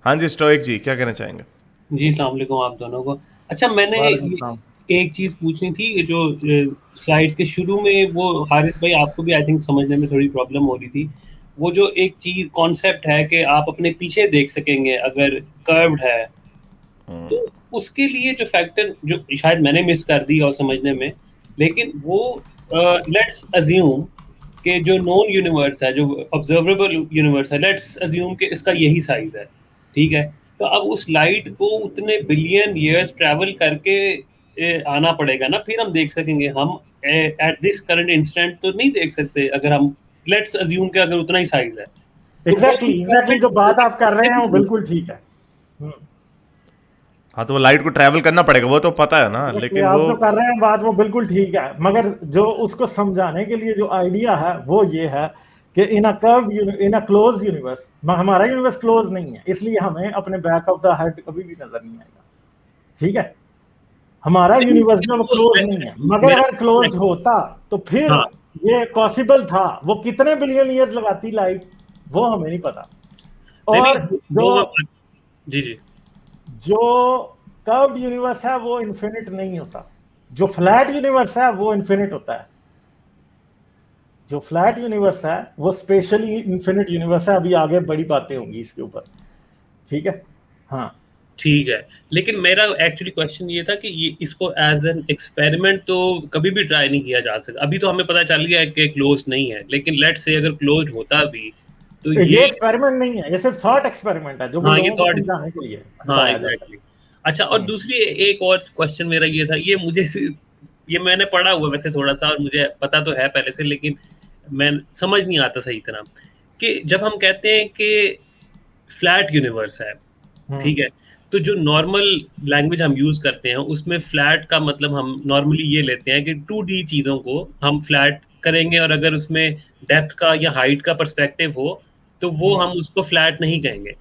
हाँ जी, स्टोइक जी, क्या कहना चाहेंगे? जी, अस्सलाम वालेकुम आप दोनों को। अच्छा, मैंने वालेकुम सलाम। एक चीज़ पूछनी थी, ये जो स्लाइड्स के शुरू में वो हारिस भाई आपको भी आई थिंक समझने में थोड़ी प्रॉब्लम हो रही थी। वो जो एक चीज़ कॉन्सेप्ट है कि आप अपने पीछे देख सकेंगे अगर कर्व्ड है, तो उसके लिए जो फैक्टर जो शायद मैंने मिस कर दी और समझने में, लेकिन वो लेट्स अज़्यूम कि जो नोन यूनिवर्स है, जो ऑब्जर्वेबल यूनिवर्स है, लेट्स अज़्यूम कि इसका यही साइज़ है, ठीक है? तो अब उस लाइट को उतने बिलियन ईयर्स ट्रैवल करके आना पड़ेगा ना, फिर हम देख सकेंगे। हम एट दिस करंट इंस्टेंट तो नहीं देख सकते, अगर हम लेट्स अज़्यूम कि अगर उतना ही साइज़ है। तो वो एग्जैक्टली एग्जैक्टली जो बात आप कर रहे हैं वो एक्सपेरिमेंट। बिल्कुल ठीक है। हाँ, तो वो लाइट को ट्रैवल करना पड़ेगा, वो तो पता है ना, एग्जैक्टली लेकिन आप वो जो कर रहे हैं बात वो बिल्कुल ठीक है, मगर जो उसको समझाने के लिए जो आइडिया है वो ये है कि इन अ क्लोज यूनिवर्स, हमारा यूनिवर्स क्लोज नहीं है, इसलिए हमें अपने बैक ऑफ द हेड कभी भी नजर नहीं आएगा। ठीक है, हमारा नहीं, यूनिवर्स में वो क्लोज नहीं है, मगर मेरा अगर क्लोज होता तो फिर हाँ, ये पॉसिबल था। वो कितने बिलियन ईयर्स लगाती लाइट, वो हमें नहीं पता। नहीं, और नहीं, जो वो मैं जी, जी। जो कर्व्ड यूनिवर्स है वो इन्फिनिट नहीं होता, जो फ्लैट यूनिवर्स है वो इन्फिनिट होता है। जो फ्लैट यूनिवर्स है वो स्पेशली इन्फिनिट यूनिवर्स है। अभी आगे बड़ी बातें होंगी इसके ऊपर। ठीक है, हाँ। ठीक है, लेकिन मेरा एक्चुअली क्वेश्चन ये था कि ये इसको एज़ एन एक्सपेरिमेंट तो कभी भी ट्राई नहीं किया जा सकता। अभी तो हमें पता चल गया है कि क्लोज़ नहीं है, लेकिन लेट्स से अगर क्लोज़ होता भी, तो ये ये एक्सपेरिमेंट नहीं है, ये सिर्फ थॉट एक्सपेरिमेंट है जो वो हाँ, ये लोगों को थॉट समझाने के लिए हाँ, बताया जाता एग्ज़ैक्टली। अच्छा, है। और दूसरी एक और क्वेश्चन मेरा ये था, ये मुझे ये मैंने पढ़ा हुआ है वैसे थोड़ा-सा और मुझे पता तो है पहले से, लेकिन मैं समझ नहीं आता सही तरह कि जब हम कहते हैं कि फ्लैट यूनिवर्स है, हम्म। ठीक है? तो जो नॉर्मल लैंग्वेज हम यूज़ करते हैं, उसमें फ्लैट का मतलब हम नॉर्मली ये लेते हैं कि 2D चीज़ों को हम फ्लैट करेंगे और अगर उसमें डेप्थ का या हाइट का पर्सपेक्टिव हो, तो वो हम्म। हम उसको फ्लैट नहीं कहेंगे।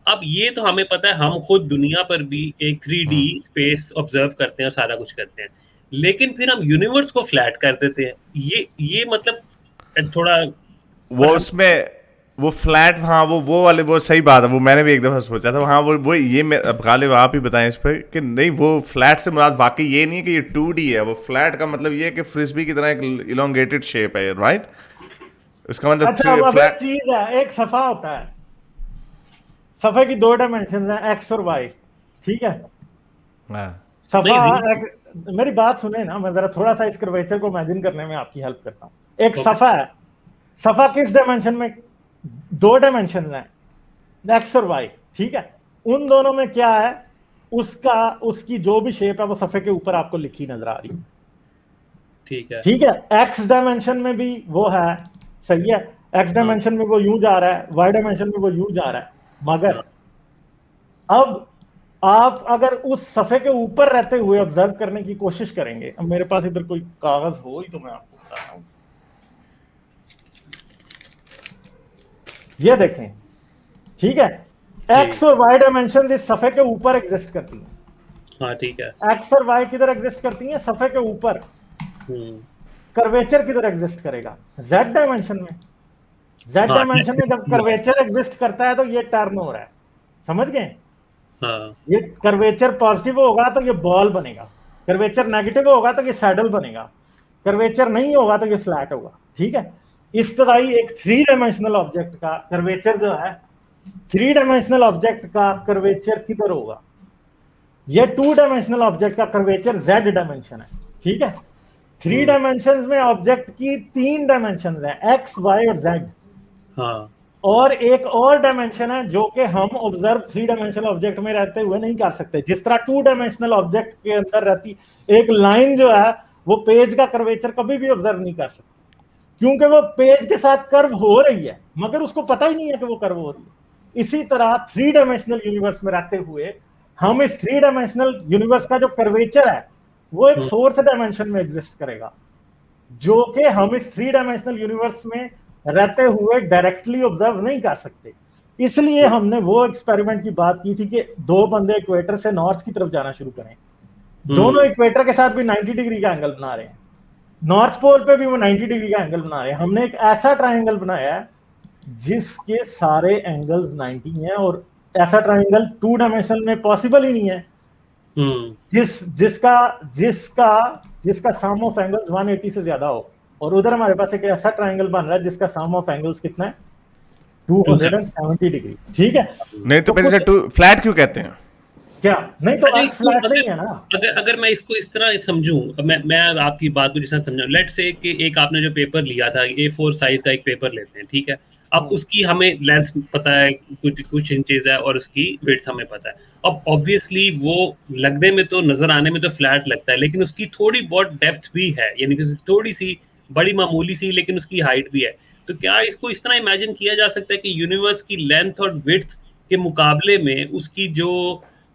अब ये तो हमें पता है, हम खुद दुनिया पर भी एक 3D हम्म, स्पेस ऑब्ज़र्व करते हैं और सारा कुछ करते हैं। लेकिन फिर हम यूनिवर्स को फ्लैट कर देते हैं। ये मतलब थोड़ा वो पता उसमें वो फ्लैट, हाँ, वो वाले, वो सही बात है, वो मैंने भी एक दफा सोचा था। हाँ, वो ये अब गालिब आप ही बताएं इस पर कि नहीं, वो फ्लैट से मुराद वाकई ये नहीं है कि ये 2D है। वो फ्लैट का मतलब ये है कि फ्रिस्बी की तरह एक इलोंगेटेड शेप है, राइट? इसका अच्छा, मतलब अब एक फ्लैट। चीज है, एक सफा होता है, सफे की दो डायमेंशन है, एक्स और वाई। ठीक है, हाँ, सफा नहीं, मेरी बात सुने ना, मैं जरा थोड़ा सा इस कर्वेचर को इमेजिन करने में आपकी हेल्प करता हूं। एक ओके, सफा है, सफा किस डायमेंशन में? दो डायमेंशन है, एक्स और वाई। ठीक है, उन दोनों में क्या है, उसकी जो भी शेप है वो सफे के ऊपर आपको लिखी नजर आ रही है। ठीक है। ठीक है, एक्स डायमेंशन में भी वो है, सही है, एक्स हाँ, डायमेंशन में वो यूं जा रहा है, वाई डायमेंशन में वो यूं जा रहा है। हाँ, मगर अब आप अगर उस सफे के ऊपर रहते हुए ऑब्जर्व करने की कोशिश करेंगे, अब मेरे पास इधर कोई कागज हो ही तो मैं आपको बता रहा हूं। ये देखें, ठीक है, जी, एक्स और वाई डायमेंशन इस सफे के ऊपर एग्जिस्ट करती हैं। हाँ, ठीक है। एक्स और वाई किधर एग्जिस्ट करती हैं? सफे के ऊपर। हुँ, कर्वेचर किधर एग्जिस्ट करेगा? जेड डायमेंशन में। जेड हाँ, डायमेंशन में जब कर्वेचर एग्जिस्ट करता है तो ये टर्न हो रहा है, समझ गए? हाँ, ये कर्वेचर पॉजिटिव होगा तो ये बॉल बनेगा, कर्वेचर नेगेटिव होगा तो ये सैडल बनेगा, कर्वेचर नहीं होगा तो ये फ्लैट होगा। ठीक है, इस तरह ही एक थ्री डायमेंशनल ऑब्जेक्ट का कर्वेचर जो है, थ्री डायमेंशनल ऑब्जेक्ट का कर्वेचर किधर होगा? ये टू डायमेंशनल ऑब्जेक्ट का कर्वेचर जेड डायमेंशन है। ठीक है, थ्री हुँ, डायमेंशन में ऑब्जेक्ट की तीन डायमेंशन है, एक्स वाई और जेड। हाँ, और एक और डायमेंशन है जो कि हम ऑब्जर्व थ्री डायमेंशनल ऑब्जेक्ट में रहते हुए नहीं कर सकते। जिस तरह टू डायमेंशनल ऑब्जेक्ट के अंदर रहती एक लाइन जो है, वो पेज का कर्वेचर कभी भी ऑब्जर्व नहीं कर सकती, क्योंकि वो पेज के साथ कर्व हो रही है मगर उसको पता ही नहीं है कि वो कर्व हो रही है। इसी तरह थ्री डायमेंशनल यूनिवर्स में रहते हुए हम इस थ्री डायमेंशनल यूनिवर्स का जो कर्वेचर है वो एक हुँ, फोर्थ डायमेंशन में एग्जिस्ट करेगा, जो कि हम इस थ्री डायमेंशनल यूनिवर्स में रहते हुए डायरेक्टली ऑब्जर्व नहीं कर सकते। इसलिए हुँ, हमने वो एक्सपेरिमेंट की बात की थी कि दो बंदे इक्वेटर से नॉर्थ की तरफ जाना शुरू करें, दोनों हुँ, इक्वेटर के साथ भी 90 डिग्री का एंगल बना रहे हैं, नॉर्थ पोल पे भी वो 90 डिग्री का एंगल बना रहे हैं। हमने एक ऐसा ट्राइंगल बनाया है जिसके सारे एंगल्स 90 हैं और ऐसा ट्राइंगल 2 डायमेंशनल में पॉसिबल ही नहीं है। जिसका सम ऑफ एंगल्स 180 से ज्यादा हो, और उधर हमारे पास एक ऐसा ट्राइंगल बन रहा है जिसका सम ऑफ एंगल्स कितना है 270 डिग्री। ठीक है, नहीं तो फिर इसे फ्लैट क्यों कहते हैं? क्या नहीं तो अच्छा, अर्थ फ्लैट नहीं है ना। अगर मैं इसको इस तरह समझूं, मैं आपकी बात को जिस तरह समझूं, लेट्स से कि एक आपने जो पेपर लिया था, A4 साइज का एक पेपर लेते हैं, ठीक है, अब उसकी हमें लेंथ पता है, कुछ इंचेस है, और उसकी विड्थ हमें पता है। अब ऑब्वियसली वो लगने में तो, नजर आने में तो फ्लैट लगता है, लेकिन उसकी थोड़ी बहुत डेप्थ भी है, यानी कि थोड़ी सी बड़ी मामूली सी, लेकिन उसकी हाइट भी है। तो क्या इसको इस तरह इमेजिन किया जा सकता है कि यूनिवर्स की लेंथ और विड्थ के मुकाबले में उसकी जो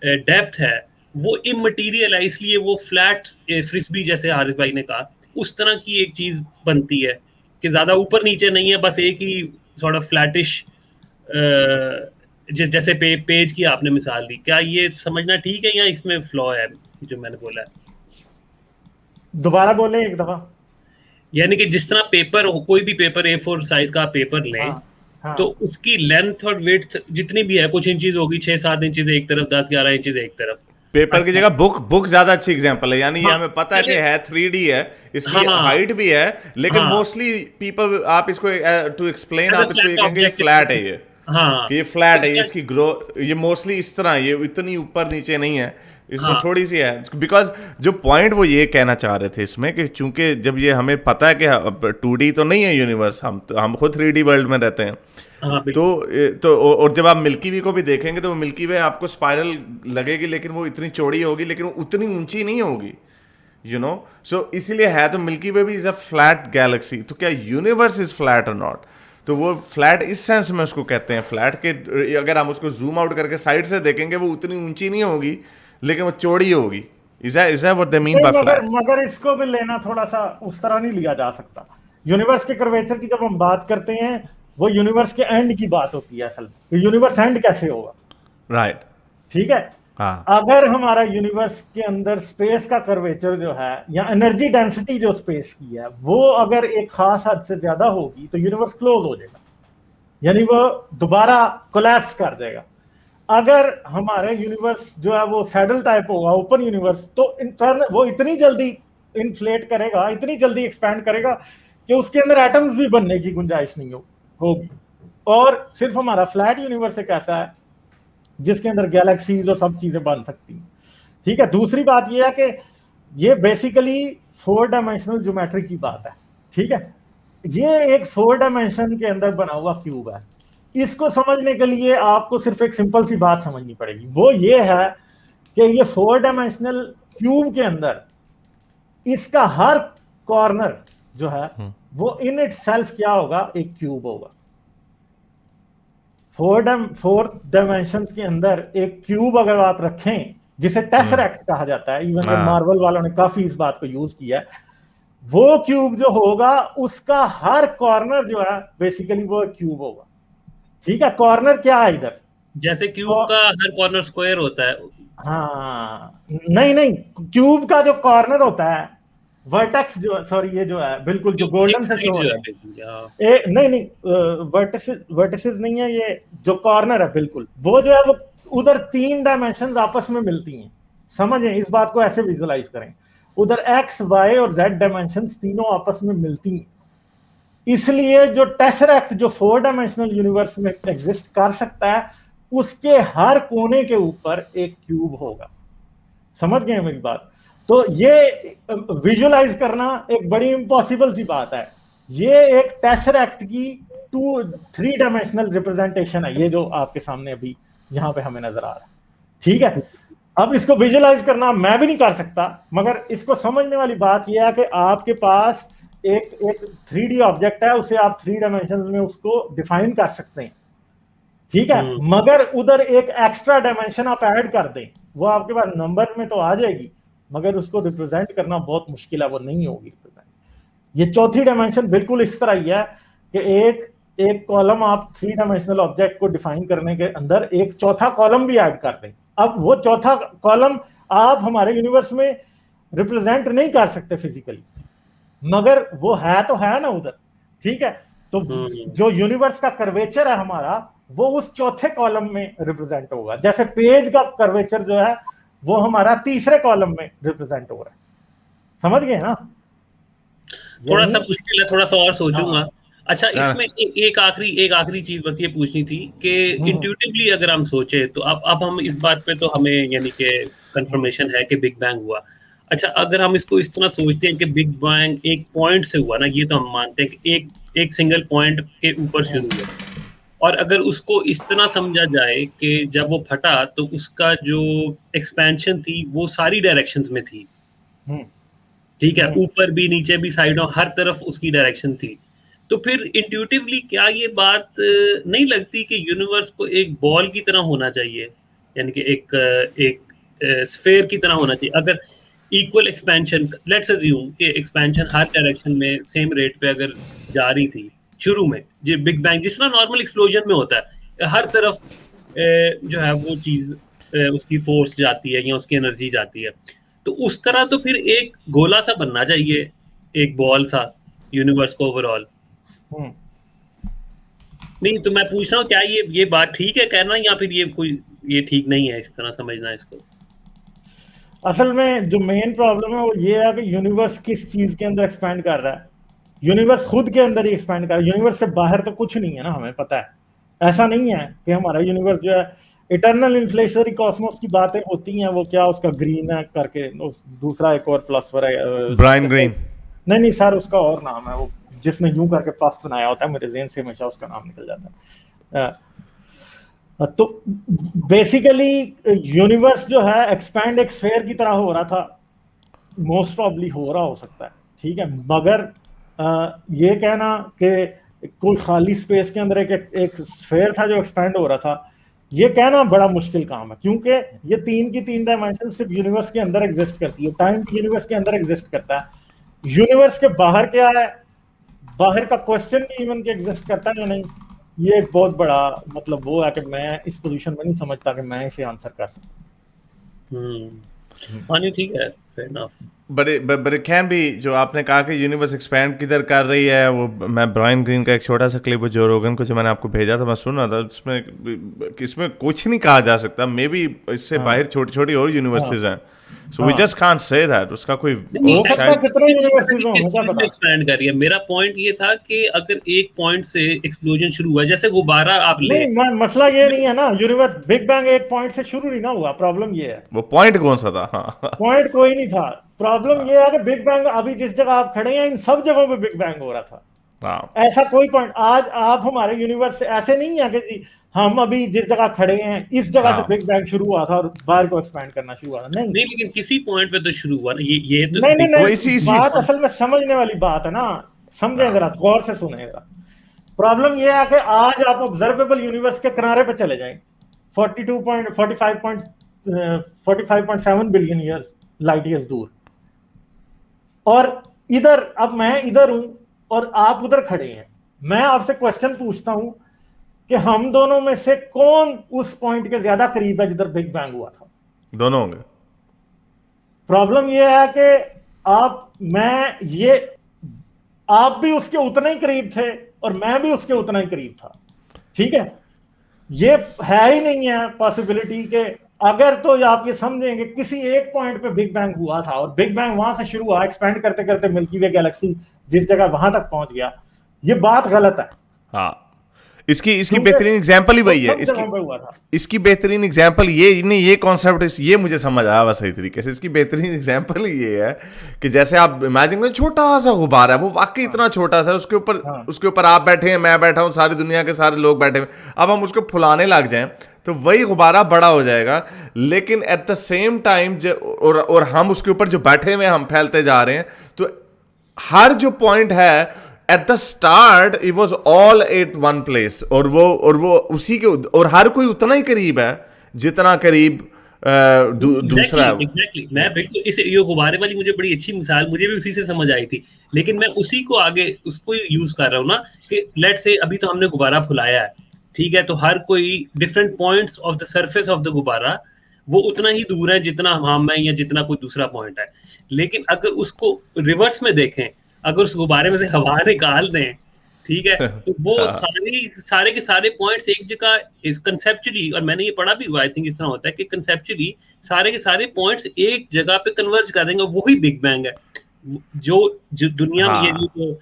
डेप्थ है वो इमटेरियल है, इसलिए वो फ्लैट फ्रिस्बी, जैसे हारिस भाई ने कहा, उस तरह की एक चीज बनती है कि ज्यादा ऊपर नीचे नहीं है, बस एक ही सॉर्ट ऑफ फ्लैटिश, जैसे पेज की आपने मिसाल दी। क्या ये समझना ठीक है या इसमें फ्लॉ है जो मैंने बोला है? दोबारा बोले एक दफा। यानी कि जिस तरह पेपर, कोई भी पेपर A4 साइज का पेपर लें, हाँ। तो उसकी लेंथ और विड्थ जितनी भी है, कुछ इंचेस होगी, 6-7 इंचेस एक तरफ, 10-11 इंचेस एक तरफ। पेपर की जगह बुक ज्यादा अच्छी एग्जांपल है, यानी ये हमें पता है कि है 3D है, इसकी हाइट भी है, लेकिन मोस्टली पीपल, आप इसको टू एक्सप्लेन आप इसको ये कहेंगे फ्लैट है, ये कि ये फ्लैट है, इसकी ग्रो ये मोस्टली इस तरह, ये इतनी ऊपर नीचे नहीं है, इसमें थोड़ी सी है। बिकॉज जो पॉइंट वो ये कहना चाह रहे थे इसमें कि चूंकि जब ये हमें पता है कि 2D तो नहीं है यूनिवर्स, हम खुद 3D वर्ल्ड में रहते हैं, तो और जब आप मिल्की वे को भी देखेंगे तो वो मिल्की वे आपको स्पाइरल लगेगी, लेकिन वो इतनी चौड़ी होगी, लेकिन वो उतनी ऊंची नहीं होगी, यू नो। सो इसीलिए है, तो मिल्की वे भी इज अ फ्लैट गैलेक्सी। तो क्या यूनिवर्स इज फ्लैट और नॉट? तो वो फ्लैट इस सेंस में उसको कहते हैं फ्लैट के, अगर हम उसको जूम आउट करके साइड से देखेंगे वो उतनी ऊंची नहीं होगी, लेकिन वो चौड़ी होगी। Is that what they mean by flat? मगर इसको भी लेना थोड़ा सा उस तरह नहीं लिया जा सकता। यूनिवर्स के कर्वेचर की जब हम बात करते हैं, वो यूनिवर्स के एंड की बात होती है असल में। यूनिवर्स एंड कैसे होगा? राइट, ठीक है। हाँ, अगर हमारा यूनिवर्स के अंदर स्पेस का कर्वेचर जो है, या एनर्जी डेंसिटी जो स्पेस की है, वो अगर एक खास हद से ज्यादा होगी तो यूनिवर्स क्लोज हो जाएगा, यानी वो दोबारा कोलैप्स कर जाएगा। अगर हमारे यूनिवर्स जो है वो सैडल टाइप होगा, ओपन यूनिवर्स, तो इंटरनल वो इतनी जल्दी इन्फ्लेट करेगा, इतनी जल्दी एक्सपैंड करेगा कि उसके अंदर एटम्स भी बनने की गुंजाइश नहीं होगी। और सिर्फ हमारा फ्लैट यूनिवर्स एक ऐसा है जिसके अंदर गैलेक्सीज और सब चीजें बन सकती हैं। ठीक है। दूसरी बात यह है कि ये बेसिकली 4 डायमेंशनल ज्योमेट्री की बात है। ठीक है, ये एक 4 डायमेंशन के अंदर बना हुआ क्यूब है। इसको समझने के लिए आपको सिर्फ एक सिंपल सी बात समझनी पड़ेगी, वो ये है कि ये 4 डायमेंशनल क्यूब के अंदर इसका हर कॉर्नर जो है वो इन इटसेल्फ क्या होगा, एक क्यूब होगा। 4 डायमेंशन के अंदर एक क्यूब अगर आप रखें, जिसे टेसरेक्ट कहा जाता है, इवन मार्वल वालों ने काफी इस बात को यूज किया है, वो क्यूब जो होगा उसका हर कॉर्नर जो है बेसिकली वो क्यूब होगा। ठीक है, कॉर्नर क्या है इधर, जैसे क्यूब का हर कॉर्नर स्क्वायर होता है। हाँ, नहीं, क्यूब का जो कॉर्नर होता है, वर्टेक्स जो, सॉरी ये जो है बिल्कुल जो गोल्डन से शो है, नहीं वर्टिसेस नहीं है, ये जो कॉर्नर है बिल्कुल वो जो है वो उधर 3 डायमेंशंस आपस में मिलती हैं। समझें, इस बात को ऐसे विजुलाइज करें, उधर x, y और z डायमेंशंस तीनों आपस में मिलती हैं। इसलिए जो टेसरेक्ट जो 4 डायमेंशनल यूनिवर्स में एग्जिस्ट कर सकता है, उसके हर कोने के ऊपर एक क्यूब होगा। समझ गए मेरी बात? तो ये विजुलाइज करना एक बड़ी इम्पॉसिबल सी बात है। ये एक टेसरेक्ट की 3 डायमेंशनल रिप्रेजेंटेशन है, ये जो आपके सामने अभी यहां पे हमें नजर आ रहा है। ठीक है, अब इसको विजुलाइज करना मैं भी नहीं कर सकता, मगर इसको समझने वाली बात यह है कि आपके पास एक 3D ऑब्जेक्ट है, उसे आप 3 डायमेंशंस में उसको डिफाइन कर सकते हैं। ठीक है, मगर उधर एक एक्स्ट्रा डायमेंशन आप ऐड कर दें, वो आपके पास नंबर में तो आ जाएगी, मगर उसको रिप्रेजेंट करना बहुत मुश्किल है, वो नहीं होगी रिप्रेजेंट। ये चौथी डायमेंशन बिल्कुल इस तरह ही है कि एक कॉलम आप 3 डायमेंशनल ऑब्जेक्ट को डिफाइन करने के अंदर एक चौथा कॉलम भी ऐड कर दें। अब वो चौथा कॉलम आप हमारे यूनिवर्स में रिप्रेजेंट नहीं कर सकते फिजिकली, मगर वो है तो है ना उधर। ठीक है, तो जो यूनिवर्स का कर्वेचर है हमारा, वो उस चौथे कॉलम में रिप्रेजेंट होगा। जैसे पेज का कर्वेचर जो है वो हमारा तीसरे कॉलम में रिप्रेजेंट हो रहा है। समझ गए ना? थोड़ा सा मुश्किल है, थोड़ा सा और सोचूंगा। हाँ। अच्छा, इसमें एक आखिरी चीज बस ये पूछनी थी कि इंट्यूटिवली अगर हम सोचे तो अब हम इस बात पे तो हमें यानी कि कंफर्मेशन है कि बिग बैंग हुआ। अच्छा, अगर हम इसको इस तरह सोचते हैं कि बिग बैंग एक पॉइंट से हुआ ना, ये तो हम मानते हैं कि एक सिंगल पॉइंट के ऊपर शुरू हुआ, और अगर उसको इस तरह समझा जाए कि जब वो फटा तो उसका जो एक्सपेंशन थी वो सारी डायरेक्शंस में थी, ठीक है, ऊपर भी नीचे भी साइडों हर तरफ उसकी डायरेक्शन थी, तो फिर इंट्यूटिवली क्या ये बात नहीं लगती कि यूनिवर्स को एक बॉल की तरह होना चाहिए, यानी कि एक स्फेयर की तरह होना चाहिए? अगर इक्वल एक्सपेंशन, लेट्स अज्यूम कि एक्सपेंशन हर डायरेक्शन में सेम रेट पे अगर जा रही थी शुरू में, जो बिग बैंग जिस तरह नॉर्मल एक्सप्लोजन में होता है, हर तरफ जो है वो चीज उसकी फोर्स जाती है या उसकी एनर्जी जाती है, तो उस तरह तो फिर एक गोला सा बनना चाहिए, एक बॉल सा, यूनिवर्स को ओवरऑल। नहीं तो मैं पूछ रहा हूँ क्या ये बात ठीक है कहना, या फिर ये ठीक नहीं है इस तरह समझना इसको? असल में जो मेन प्रॉब्लम है वो ये है कि यूनिवर्स किस चीज के अंदर एक्सपैंड कर रहा है। यूनिवर्स खुद के अंदर ही एक्सपैंड कर रहा है, यूनिवर्स से बाहर तो कुछ नहीं है ना, हमें पता है। ऐसा नहीं है कि हमारा यूनिवर्स जो है इटर्नल इन्फ्लेशनरी कॉस्मोस की बातें होती हैं, वो क्या उसका ग्रीन है करके, उस दूसरा एक और फिलोसफर है ब्रायन ग्रीन। नहीं सर, उसका और नाम है, वो जिसने यूं करके प्लस बनाया होता है, मेरे ज़हन से हमेशा उसका नाम निकल जाता है। तो बेसिकली यूनिवर्स जो है एक्सपैंड एक स्फेयर की तरह हो रहा था, मोस्ट प्रॉब्ली हो रहा हो सकता है, ठीक है, मगर ये कहना कि कोई खाली स्पेस के अंदर एक स्फेयर था जो एक्सपैंड हो रहा था, ये कहना बड़ा मुश्किल काम है, क्योंकि ये तीन की तीन डायमेंशन सिर्फ यूनिवर्स के अंदर एग्जिस्ट करती है, टाइम यूनिवर्स के अंदर एग्जिस्ट करता है। यूनिवर्स के बाहर क्या है, बाहर का क्वेश्चन भी इवन के एग्जिस्ट करता है या नहीं, ये एक बहुत बड़ा मतलब वो है कि मैं इस पोजीशन में नहीं समझता कि मैं इसे आंसर कर सकता। हाँ ठीक है, fair enough. But it can be, जो आपने कहा कि यूनिवर्स एक्सपैंड किधर कर रही है, वो मैं ब्रायन ग्रीन का एक छोटा सा क्लिप जो रोगन को जो मैंने आपको भेजा था मैं सुन रहा था, इसमें कुछ नहीं कहा जा सकता, मे बी इससे बाहर छोटी छोटी और यूनिवर्सिटीज हैं, so we just can't say that उसका कोई हो सकता है कितने यूनिवर्सिटीज हो, क्या पता एक्सपैंड कर रही है। मेरा पॉइंट ये था कि अगर एक पॉइंट से एक्सप्लोजन शुरू हुआ, जैसे गुब्बारा आप ले, नहीं मसला ये नहीं है ना, यूनिवर्स बिग बैंग एक पॉइंट से शुरू नहीं ना हुआ, प्रॉब्लम ये है। वो पॉइंट कौन सा था? हाँ, पॉइंट कोई नहीं था, प्रॉब्लम ये है कि बिग बैंग अभी जिस जगह आप खड़े हैं इन सब जगहों पे बिग बैंग हो रहा था। ऐसा कोई पॉइंट आज आप हमारे यूनिवर्स से ऐसे नहीं है कि हम अभी जिस जगह खड़े हैं इस जगह से बिग बैंग शुरू हुआ था और बाहर को एक्सपैंड करना शुरू हुआ था, नहीं लेकिन किसी पॉइंट पे तो शुरू हुआ ना, ये तो नहीं बात असल में समझने वाली बात है ना, समझे जरा, गौर से सुने जरा। प्रॉब्लम ये है कि आज आप ऑब्जर्वेबल यूनिवर्स के किनारे पे चले जाएं 45.7 बिलियन ईयर्स लाइट ईयर्स दूर, और इधर अब मैं इधर हूं और आप उधर खड़े हैं, मैं आपसे क्वेश्चन पूछता हूं कि हम दोनों में से कौन उस पॉइंट के ज्यादा करीब है जिधर बिग बैंग हुआ था? दोनों होंगे। प्रॉब्लम यह है कि आप भी उसके उतना ही करीब थे और मैं भी उसके उतना ही करीब था, ठीक है, ये है ही नहीं है पॉसिबिलिटी के, अगर तो आप ये समझेंगे किसी एक पॉइंट पे बिग बैंग हुआ था और बिग बैंग वहां से शुरू हुआ, एक्सपेंड करते करते मिल्की वे गैलेक्सी जिस जगह वहां तक पहुंच गया, ये बात गलत है। हाँ, इसकी बेहतरीन एग्जांपल ही वही है, इसकी बेहतरीन एग्जांपल ये नहीं, ये कॉन्सेप्ट ये मुझे समझ आया सही तरीके से। इसकी बेहतरीन एग्जांपल ये है कि जैसे आप इमेजिन करें छोटा सा गुब्बारा है, वो वाकई इतना छोटा सा है, उसके ऊपर आप बैठे हैं, मैं बैठा हूं, सारी दुनिया के सारे लोग बैठे हैं, अब हम उसको फुलाने लग जाएं तो वही गुब्बारा बड़ा हो जाएगा, लेकिन एट द सेम टाइम और हम उसके ऊपर जो बैठे हुए हम फैलते जा रहे हैं, तो हर जो पॉइंट है at the start it was all at one place, और वो उसी के, और हर कोई उतना ही करीब है जितना करीब दूसरा है। Exactly. मैं बिल्कुल ये गुब्बारे वाली मुझे बड़ी अच्छी मिसाल, मुझे भी उसी से समझ आई थी, लेकिन मैं उसी को आगे उसको यूज कर रहा हूँ ना कि लेट से अभी तो हमने गुब्बारा फुलाया है, ठीक है, तो हर कोई different points of the surface of the गुब्बारा वो उतना ही दूर है जितना हम हैं या जितना कोई दूसरा पॉइंट है, लेकिन अगर उसको रिवर्स में देखें, अगर उस गुब्बारे में से हवा निकाल दें ठीक है, तो वो सारे के सारे पॉइंट्स एक जगह इस कंसेप्चुअली, और मैंने ये पढ़ा भी हुआ, आई थिंक इस तरह होता है कि कंसेप्चुअली सारे के सारे पॉइंट्स एक जगह पे कन्वर्ज कर देंगे, वही बिग बैंग है। जो दुनिया में ये जो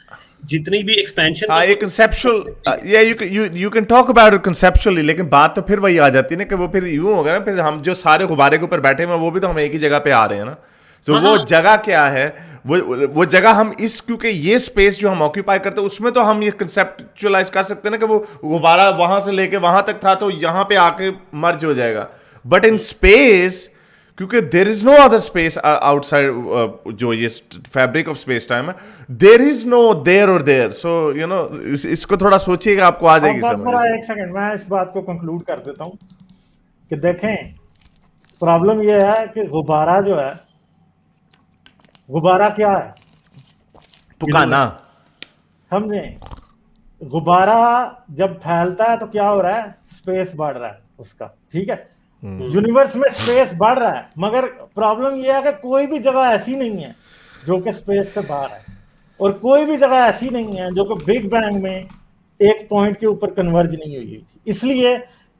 जितनी भी एक्सपेंशन, हाँ, ये कंसेप्चुअल, या you can talk about it conceptually, लेकिन बात तो फिर वही आ जाती है ना कि वो फिर यूं होगा ना, फिर हम जो सारे गुब्बारे के ऊपर बैठे हुए हैं वो भी तो हम एक ही जगह पे आ रहे हैं ना। तो वो जगह क्या है, वो जगह हम इस, क्योंकि ये स्पेस जो हम ऑक्यूपाई करते हैं उसमें तो हम ये कंसेप्चुअलाइज कर सकते हैं ना कि वो गुब्बारा वहां से लेके वहां तक था तो यहाँ पे आके मर्ज हो जाएगा। बट इन स्पेस, क्योंकि there is no other space outside जो ये फैब्रिक ऑफ स्पेस टाइम है, देर इज नो देयर और देयर। सो यू नो, इसको थोड़ा सोचिएगा, आपको आ जाएगी समझ। एक सेकंड, मैं इस बात को कंक्लूड कर देता हूं कि देखें, प्रॉब्लम ये है कि गुब्बारा जो है, गुब्बारा क्या है, पुकाना, समझे? गुब्बारा जब फैलता है तो क्या हो रहा है, स्पेस बढ़ रहा है उसका, ठीक है। यूनिवर्स में स्पेस बढ़ रहा है, मगर प्रॉब्लम यह है कि कोई भी जगह ऐसी नहीं है जो कि स्पेस से बाहर है, और कोई भी जगह ऐसी नहीं है जो कि बिग बैंग में एक पॉइंट के ऊपर कन्वर्ज नहीं हुई थी। इसलिए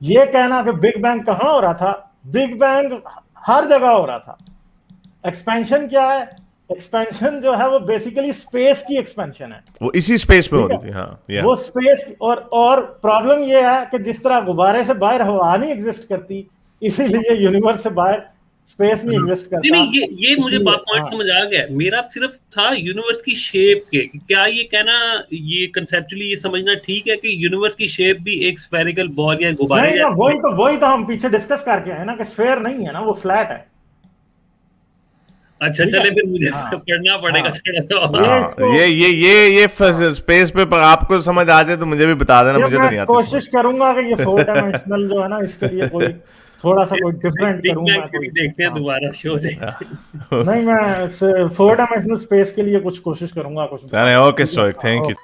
ये कहना कि बिग बैंग कहाँ हो रहा था, बिग बैंग हर जगह हो रहा था। एक्सपेंशन क्या है, एक्सपेंशन जो है वो बेसिकली स्पेस की एक्सपेंशन है, वो इसी स्पेस में हो रही थी। हाँ, वो स्पेस और प्रॉब्लम ये है कि जिस तरह गुब्बारे से बाहर हवा नहीं एग्जिस्ट करती, इसीलिए यूनिवर्स से बाहर स्पेस नहीं एग्जिस्ट करता। नहीं, ये मुझे पॉइंट समझ आ गया। मेरा सिर्फ था यूनिवर्स की शेप के, क्या ये कहना, ये कंसेप्चुअली ये समझना ठीक है कि यूनिवर्स की शेप भी एक स्फेरिकल बॉल या गुब्बारे नहीं, वही तो हम पीछे डिस्कस करके आए ना कि स्फेयर नहीं है ना, वो फ्लैट है। अच्छा, चले फिर मुझे पढ़ना पड़ेगा थोड़ा। ये स्पेस पे आपको समझ आ जाए तो मुझे भी बता देना, मुझे तो नहीं आता। कोशिश करूंगा कि ये 4 डायमेंशनल जो है ना, इसके लिए कोई थोड़ा सा कोई डिफरेंट करूंगा। देखते हैं दोबारा शो से। नहीं, मैं 4 डायमेंशनल स्पेस के लिए कुछ कोशिश करूंगा कुछ। Okay, so thank you.